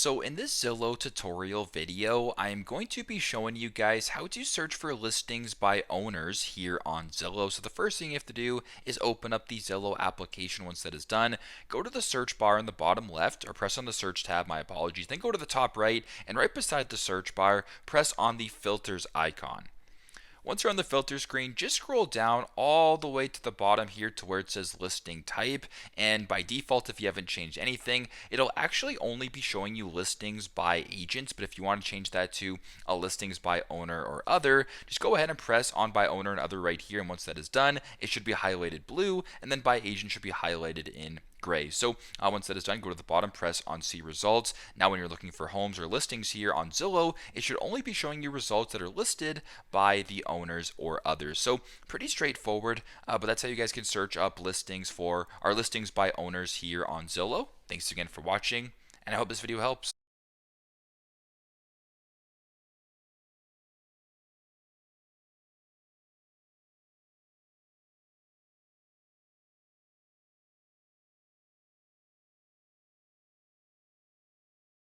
So in this Zillow tutorial video, I am going to be showing you guys how to search for listings by owners here on Zillow. So the first thing you have to do is open up the Zillow application. Once that is done, go to the search bar in the bottom left, or press on the search tab, my apologies, then go to the top right, and right beside the search bar, press on the filters icon. Once you're on the filter screen, just scroll down all the way to the bottom here to where it says listing type. And by default, if you haven't changed anything, it'll actually only be showing you listings by agents. But if you want to change that to a listings by owner or other, just go ahead and press on by owner and other right here. And once that is done, it should be highlighted blue, and then by agent should be highlighted in gray. So once that is done, go to the bottom, press on see results. Now when you're looking for homes or listings here on Zillow, it should only be showing you results that are listed by the owners or others. So pretty straightforward, but that's how you guys can search up listings for our listings by owners here on Zillow. Thanks again for watching, and I hope this video helps.